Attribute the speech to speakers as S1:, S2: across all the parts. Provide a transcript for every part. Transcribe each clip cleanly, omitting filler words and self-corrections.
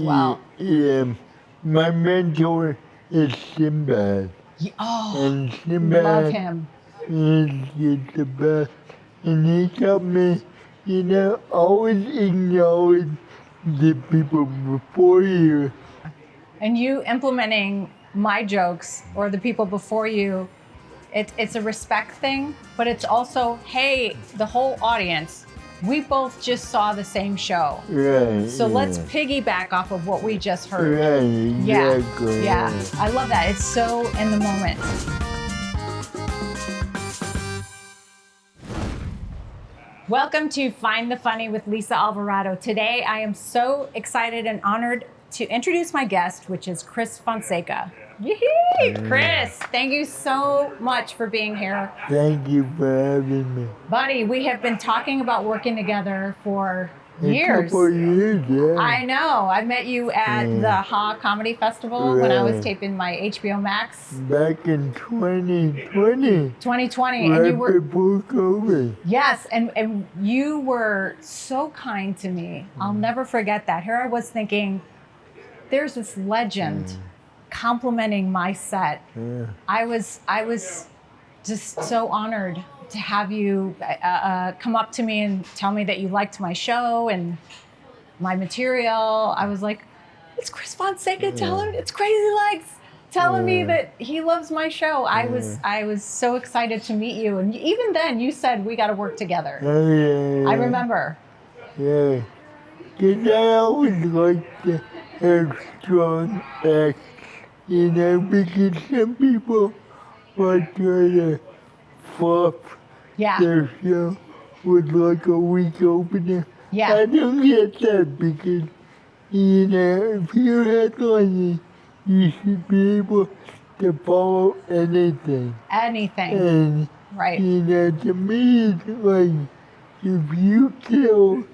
S1: Wow.
S2: Yeah, my mentor is Sinbad. And
S1: Love
S2: Sinbad
S1: him.
S2: is the best. And he taught me, always acknowledge the people before you.
S1: And you implementing my jokes or the people before you, it's a respect thing, but it's also, hey, the whole audience, we both just saw the same show.
S2: Right.
S1: So let's piggyback off of what we just heard.
S2: Right, exactly.
S1: Yeah. I love that. It's so in the moment. Welcome to Find the Funny with Lisa Alvarado. Today, I am so excited and honored to introduce my guest, which is Chris Fonseca. Yee-hee! Chris, thank you so much for being here.
S2: Thank you for having me.
S1: Buddy, we have been talking about working together for
S2: A
S1: years.
S2: couple years, yeah.
S1: I know. I met you at the Ha Comedy Festival when I was taping my HBOMax.
S2: Back in 2020.
S1: 2020.
S2: Right
S1: And you were
S2: before COVID.
S1: Yes, and you were so kind to me. I'll never forget that. Here I was thinking, there's this legend complimenting my set.
S2: Yeah.
S1: I was just so honored to have you come up to me and tell me that you liked my show and my material. I was like, it's Chris Fonseca telling it's Crazy Legs telling me that he loves my show. I was so excited to meet you, and even then you said we got to work together.
S2: Oh, yeah.
S1: I remember.
S2: Yeah. Because I always like to have strong acts, because some people might try to fluff
S1: Yeah.
S2: their show with like a weak opener.
S1: Yeah.
S2: I don't get that because, if you're headlining, you should be able to follow anything.
S1: Anything.
S2: And,
S1: Right.
S2: to me, it's like, if you kill,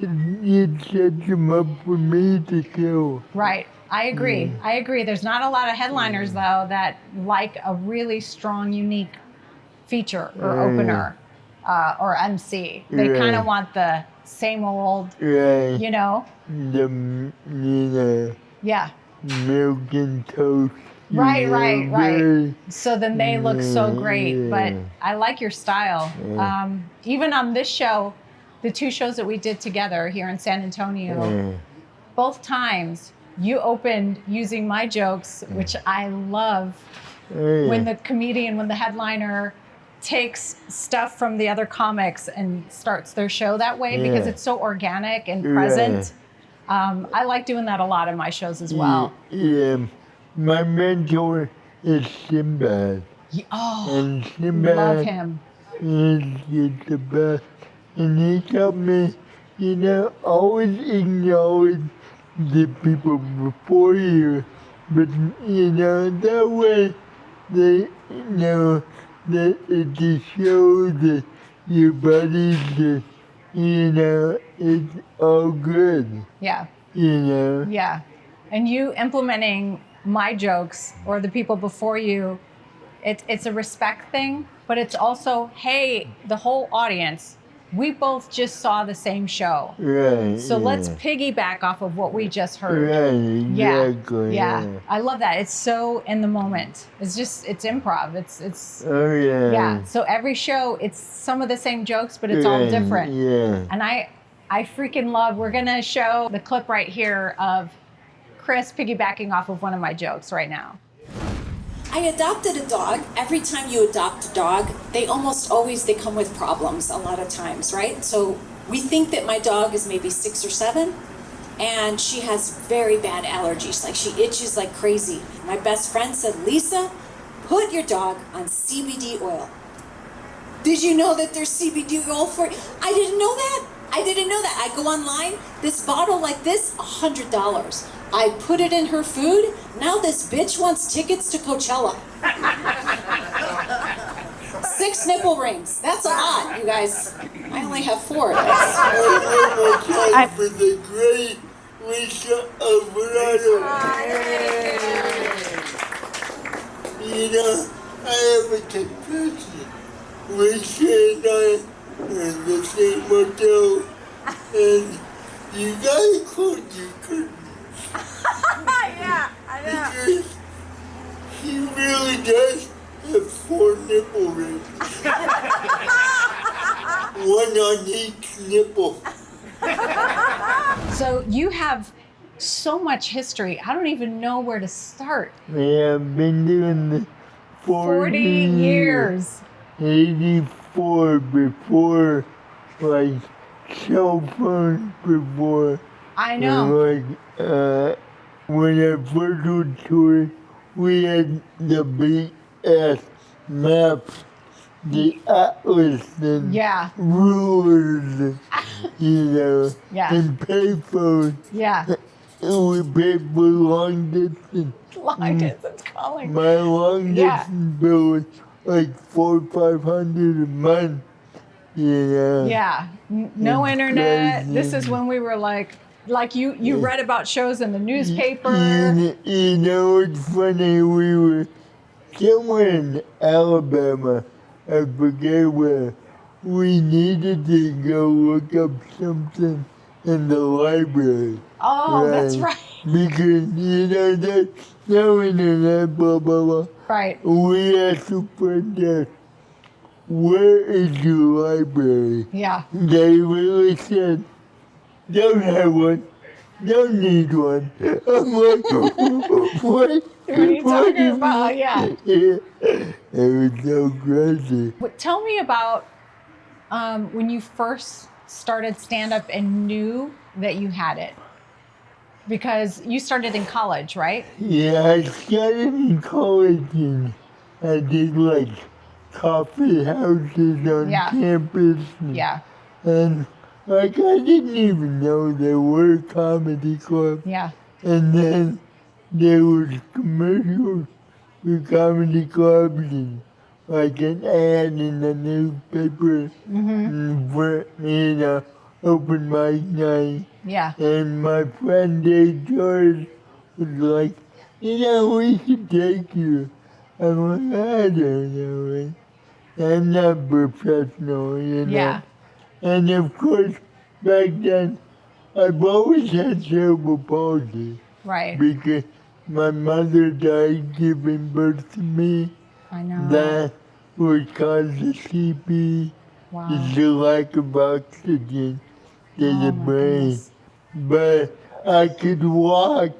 S2: it sets them up for me to kill.
S1: Right. I agree. I agree. There's not a lot of headliners, though, that like a really strong, unique feature or opener or MC. They kind of want the same old,
S2: Right.
S1: Yeah.
S2: Milk and toast.
S1: Right. So then they look so great. But
S2: Yeah.
S1: I like your style. Even on this show, the two shows that we did together here in San Antonio, both times you opened using my jokes, which I love. When the headliner takes stuff from the other comics and starts their show that way because it's so organic and present. I like doing that a lot in my shows as well.
S2: Yeah. My mentor is Sinbad. And Sinbad
S1: Love him.
S2: is the best. And he taught me, always acknowledge the people before you. But, that way they know that it just shows that your body's just, it's all good.
S1: Yeah.
S2: Yeah.
S1: And you implementing my jokes or the people before you, it's a respect thing, but it's also, hey, the whole audience, we both just saw the same show.
S2: Right.
S1: So let's piggyback off of what we just heard.
S2: Right, exactly.
S1: Yeah. I love that. It's so in the moment. It's improv. It's
S2: Oh, yeah.
S1: Yeah. So every show, it's some of the same jokes, but it's all different.
S2: Yeah.
S1: And I freaking love, we're going to show the clip right here of Chris piggybacking off of one of my jokes right now.
S3: I adopted a dog. Every time you adopt a dog, they come with problems a lot of times, right? So we think that my dog is maybe 6 or 7, and she has very bad allergies. Like, she itches like crazy. My best friend said, Lisa, put your dog on CBD oil. Did you know that there's CBD oil for it? I didn't know that. I go online, this bottle like this, $100. I put it in her food. Now this bitch wants tickets to Coachella. 6 nipple rings. That's a lot, you guys. I only have 4.
S2: For the great Lisa Alvarado. I have a confession. Lisa and I are in the same motel, and you gotta close your curtains. does have 4 nipple rings. One on each nipple.
S1: So you have so much history. I don't even know where to start.
S2: Yeah, I've been doing this
S1: 40 years.
S2: 84 before, like, cell phones before.
S1: I know.
S2: Like, when I first would tour, we had the BS maps, the atlas, and
S1: Yeah.
S2: rulers, you know,
S1: Yeah.
S2: and payphones.
S1: Yeah.
S2: And we paid for long distance.
S1: Long distance calling.
S2: My long
S1: Yeah.
S2: distance bill was like $400-500 a month, you know.
S1: Yeah. No
S2: It's
S1: internet.
S2: crazy.
S1: This is when we were like you read about shows in the newspaper.
S2: You know, it's funny, we were somewhere in Alabama, I forget where, we needed to go look up something in the library.
S1: Oh, that's right.
S2: Because, you know, there's no internet, blah, blah, blah.
S1: Right.
S2: We asked the front desk, where is your library?
S1: Yeah.
S2: They really said, don't have one, don't need one. I'm like, what?
S1: What are you talking about? Yeah.
S2: Yeah, it was so crazy.
S1: But tell me about when you first started stand-up and knew that you had it. Because you started in college, right?
S2: Yeah, I started in college and I did like coffee houses on
S1: Yeah.
S2: campus.
S1: Yeah.
S2: And like I didn't even know there were comedy clubs.
S1: Yeah.
S2: And then there was commercials for comedy clubs and like an ad in the newspaper and for, you know, open mic night.
S1: Yeah.
S2: And my friend Dave Chappelle was like, you know, we should take you. I'm like, I don't know, man. I'm not professional, you know.
S1: Yeah.
S2: And of course, back then, I've always had cerebral palsy
S1: Right.
S2: because my mother died giving birth to me.
S1: I know.
S2: That would cause the CP,
S1: Wow.
S2: the lack of oxygen to
S1: Oh,
S2: the
S1: my
S2: brain.
S1: goodness.
S2: But I could walk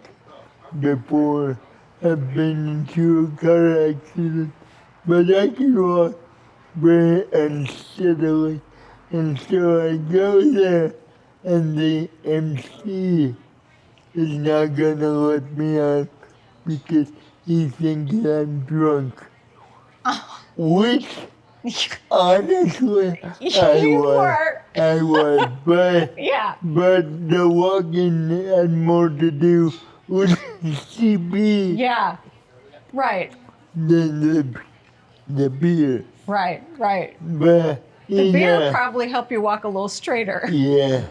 S2: before I've been into a car accident. But I could walk very unsteadily. And so I go there and the MC is not gonna let me on because he thinks I'm drunk. Which, honestly,
S1: You were.
S2: I was, but
S1: Yeah.
S2: the walking had more to do with CB
S1: Yeah. Right.
S2: than the beer.
S1: Right. Right.
S2: But,
S1: The beer
S2: yeah,
S1: probably helped you walk a little straighter.
S2: yeah.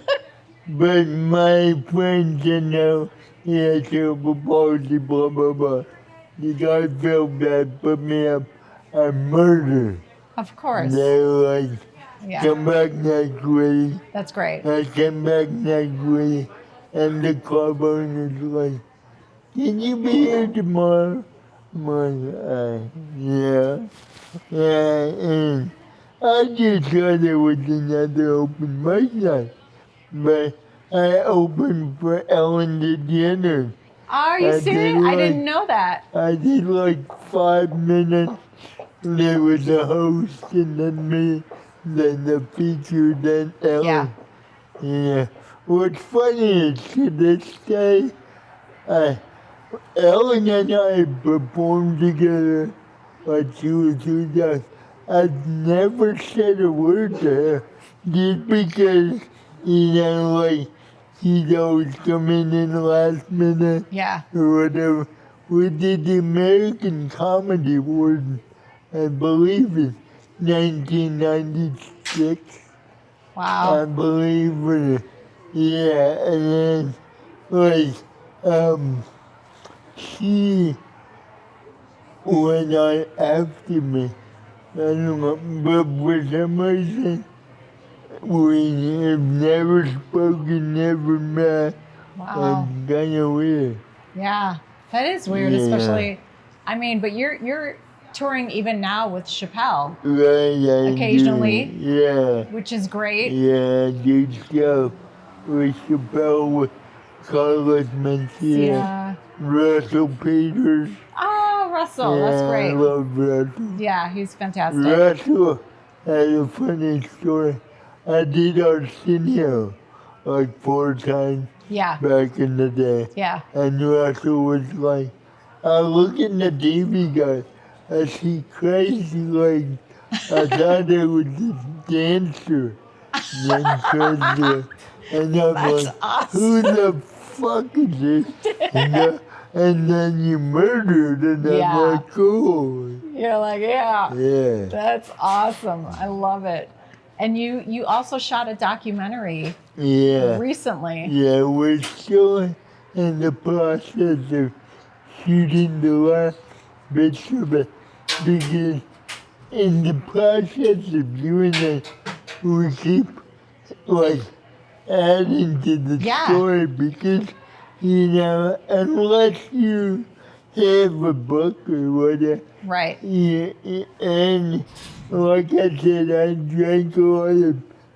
S2: But my friend said no, he had cerebral palsy, blah, blah, blah. The guy felt bad, put me up on murder.
S1: Of course.
S2: They were like,
S1: Yeah.
S2: come back next week.
S1: That's great.
S2: I came back next week, and the club owner's like, can you be here tomorrow? I'm like, yeah. Yeah, and I just thought there was another open mic night. But I opened for Ellen DeGeneres.
S1: Are you
S2: I
S1: serious?
S2: did
S1: I didn't
S2: like-
S1: know that.
S2: I did like 5 minutes. There was a host and then me, then the feature, then Ellen.
S1: Yeah.
S2: Yeah. What's funny is to this day, Ellen and I performed together when she was with us. I've never said a word to her just because, you know, like, she's always coming in last minute
S1: Yeah.
S2: or whatever. We did the American Comedy Award, I believe in 1996.
S1: Wow.
S2: I believe it. Yeah, and then, like, she went on after me. I don't know, but for some reason, we have never spoken, never met.
S1: Wow.
S2: It's kind of weird.
S1: Yeah. That is weird,
S2: Yeah.
S1: especially. I mean, but you're touring even now with Chappelle,
S2: Right,
S1: occasionally.
S2: Yeah.
S1: which is great.
S2: Yeah, good stuff. With Chappelle, with Carlos Mencia,
S1: Yeah.
S2: Russell Peters.
S1: Oh, Russell, that's
S2: I
S1: great.
S2: love Russell.
S1: Yeah, he's fantastic.
S2: Russell had a funny story. I did Arsenio like 4 times
S1: Yeah,
S2: back in the day.
S1: yeah.
S2: And Russell was like, I look at the TV guy, I see Crazy Legs. I thought it was this dancer named Crazy Legs. And I'm
S1: That's
S2: like,
S1: awesome.
S2: who the fuck is this? And then you murdered, and
S1: Yeah.
S2: I'm like, cool.
S1: You're like, yeah.
S2: Yeah.
S1: That's awesome. I love it. And you also shot a documentary
S2: Yeah.
S1: recently.
S2: Yeah, we're still in the process of shooting the last bits of it because in the process of doing it, we keep like adding to the
S1: Yeah.
S2: story because, unless you have a book or whatever,
S1: Right.
S2: and like I said, I drank a lot of,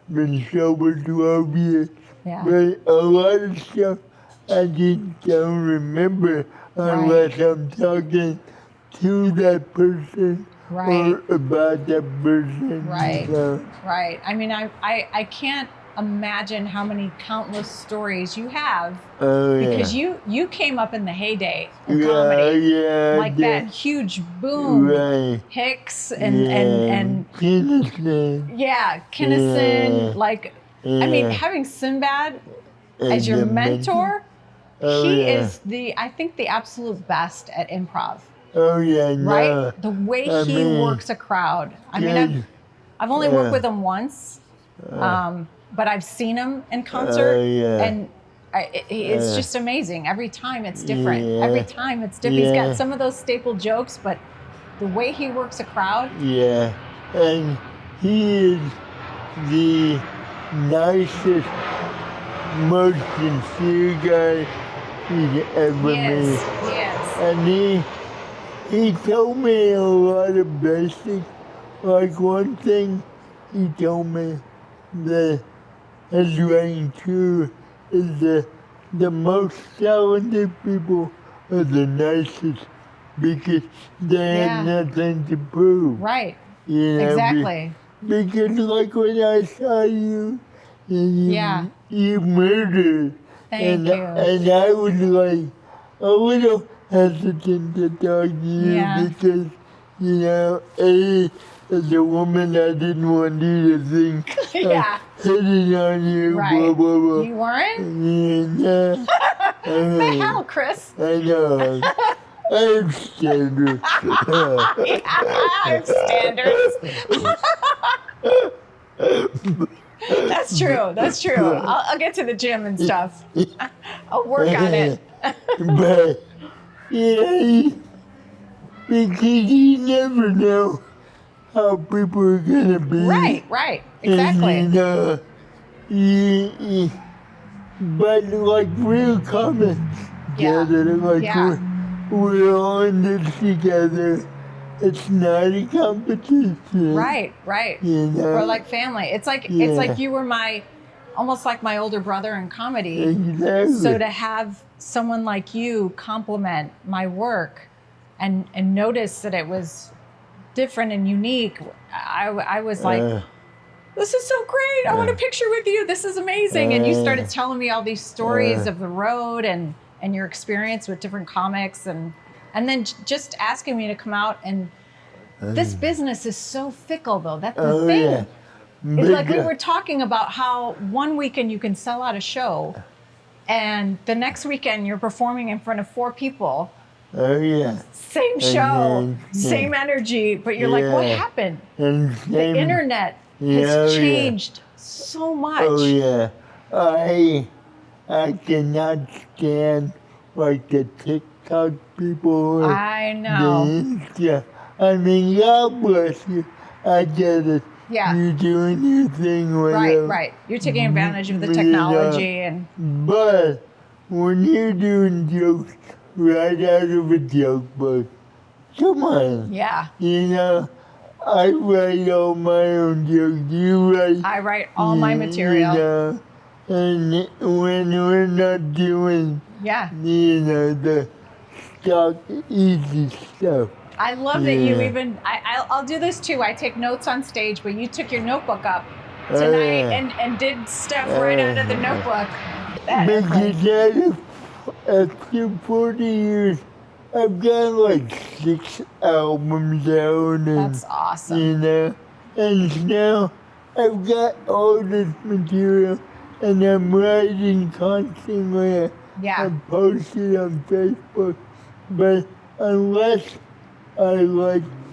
S2: been sober 12 years.
S1: Yeah.
S2: But a lot of stuff I just don't remember unless I'm talking to that person
S1: Right.
S2: or about that person.
S1: Right.
S2: So,
S1: Right. I mean, I can't imagine how many countless stories you have
S2: oh yeah.
S1: because you came up in the heyday of
S2: yeah,
S1: comedy.
S2: yeah,
S1: Like
S2: yeah.
S1: that huge boom.
S2: Right.
S1: Hicks and
S2: Kinnison.
S1: yeah, Kinnison.
S2: Yeah.
S1: Like, I mean, having Sinbad as your
S2: the
S1: mentor,
S2: Oh,
S1: he
S2: yeah.
S1: is I think the absolute best at improv.
S2: Oh yeah, no.
S1: Right? The way
S2: I
S1: he
S2: mean,
S1: works a crowd. I mean,
S2: good.
S1: I've only
S2: Yeah.
S1: worked with him once, but I've seen him in concert,
S2: yeah.
S1: and it's
S2: Yeah.
S1: just amazing. Every time it's different.
S2: Yeah.
S1: Every time it's different. He's
S2: Yeah.
S1: got some of those staple jokes, but the way he works a crowd,
S2: Yeah, and he is the nicest, most sincere guy he's ever met.
S1: yes.
S2: And he told me a lot of basic, like one thing he told me that is rang true is the most talented people are the nicest because they
S1: Yeah.
S2: have nothing to prove.
S1: Right.
S2: You know,
S1: Exactly.
S2: because like when I saw you,
S1: Yeah.
S2: you murdered.
S1: Thank
S2: and,
S1: you.
S2: And I was like a little hesitant to talk to you
S1: Yeah.
S2: because, as a woman, I didn't want you to think
S1: Yeah.
S2: hitting on you,
S1: Right.
S2: blah, blah, blah.
S1: You weren't?
S2: And,
S1: The hell, Chris?
S2: I know. I have standards.
S1: I have standards. That's true. That's true. I'll get to the gym and stuff. I'll work on it.
S2: But, because you never know how people are going to be.
S1: Right. Exactly.
S2: And, but like real comments
S1: Yeah.
S2: together, like
S1: Yeah.
S2: we're all in this together. It's not a competition.
S1: Right.
S2: You know?
S1: We're like family. It's like you were almost like my older brother in comedy.
S2: Exactly.
S1: So to have someone like you compliment my work and notice that it was different and unique, I was like, this is so great. I want a picture with you. This is amazing. And you started telling me all these stories of the road and your experience with different comics and then just asking me to come out. And this business is so fickle, though. That's the thing.
S2: Yeah.
S1: It's like we were talking about how one weekend you can sell out a show and the next weekend you're performing in front of 4 people.
S2: Oh, yeah.
S1: Same show, same energy, but you're like, what
S2: Yeah.
S1: happened?
S2: And
S1: The internet has changed so much.
S2: Oh, yeah. I cannot stand like the TikTok people.
S1: I know.
S2: I mean, God bless you. I get it.
S1: Yeah.
S2: You're doing your thing, whatever.
S1: Right. You're taking advantage of the technology and
S2: But when you're doing jokes right out of a joke book, come on.
S1: Yeah.
S2: You know, I write all my own jokes. You write.
S1: I write all my material.
S2: You know, and when we're not doing,
S1: Yeah.
S2: you know, the stock easy stuff.
S1: I love that you even, I'll do this too. I take notes on stage, but you took your notebook up tonight and did stuff right out of the notebook.
S2: Because after 40 years, I've got like 6 albums out. And,
S1: That's awesome.
S2: You know, and now I've got all this material and I'm writing constantly.
S1: Yeah.
S2: I post it on Facebook. But unless I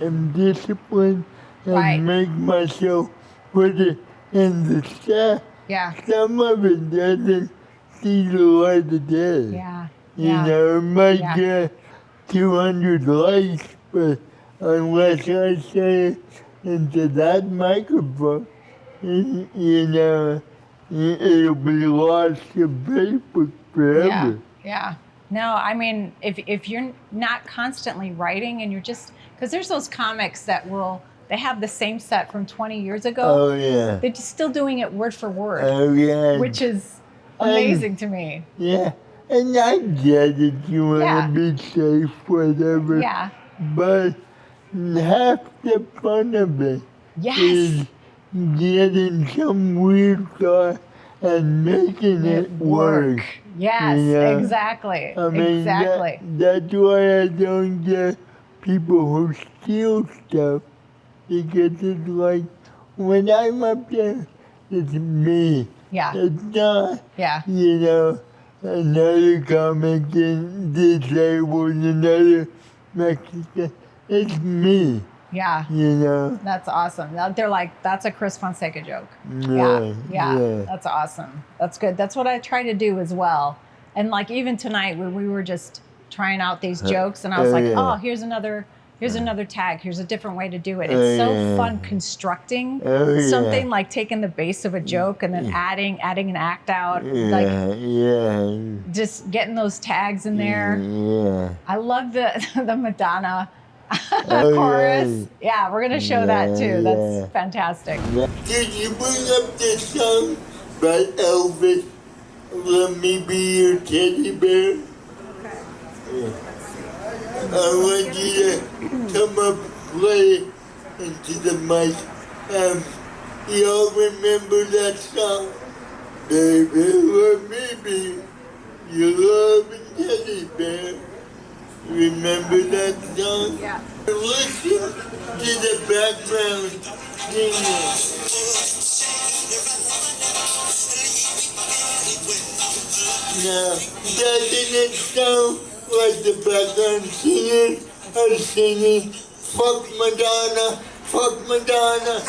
S2: am disciplined and make myself put it in the stack, some of it doesn't see the light of day.
S1: Yeah.
S2: You know, it might get 200 likes, but unless I say it into that microphone, you know, it'll be lost to Facebook forever.
S1: Yeah. No, I mean, if you're not constantly writing and you're just, because there's those comics that they have the same set from 20 years ago.
S2: Oh, yeah.
S1: They're just still doing it word for word.
S2: Oh, yeah.
S1: Which is amazing to me.
S2: Yeah. And I get it, you want to be safe, whatever.
S1: Yeah.
S2: But half the fun of it is getting some weird thought and making it work.
S1: Yes,
S2: you know?
S1: Exactly.
S2: I mean,
S1: exactly.
S2: That's why I don't get people who steal stuff, because it's like, when I'm up there, it's me.
S1: Yeah.
S2: It's not,
S1: Yeah.
S2: you know, another comic disabled, another Mexican. It's me.
S1: Yeah.
S2: You know?
S1: That's awesome. They're like, that's a Chris Fonseca joke.
S2: Yeah.
S1: That's awesome. That's good. That's what I try to do as well. And like even tonight when we were just trying out these jokes and I was like, oh, here's another tag. Here's a different way to do it. It's so fun constructing something, like taking the base of a joke and then adding an act out. Just getting those tags in there.
S2: Yeah.
S1: I love the Madonna chorus. Yeah, we're gonna show that too. That's fantastic.
S2: Did you bring up this song by Elvis? Let me be your teddy bear. Okay. I want you to come up, play it into the mic. Y'all remember that song? Baby, let me be your loving teddy bear. Remember that song?
S1: Yeah.
S2: Listen to the background singing. Now, doesn't it sound like the background singers are singing, fuck Madonna, fuck Madonna?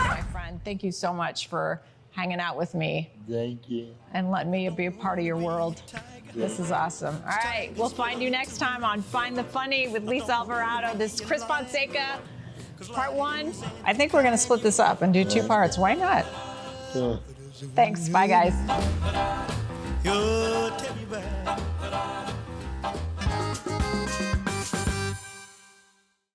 S1: My friend, thank you so much for hanging out with me.
S2: Thank you.
S1: And letting me be a part of your world. This is awesome. All right, we'll find you next time on Find the Funny with Lisa Alvarado. This is Chris Fonseca, part 1. I think we're gonna split this up and do 2 parts. Why not?
S2: Yeah.
S1: Thanks, bye guys.
S4: Your teddy bear.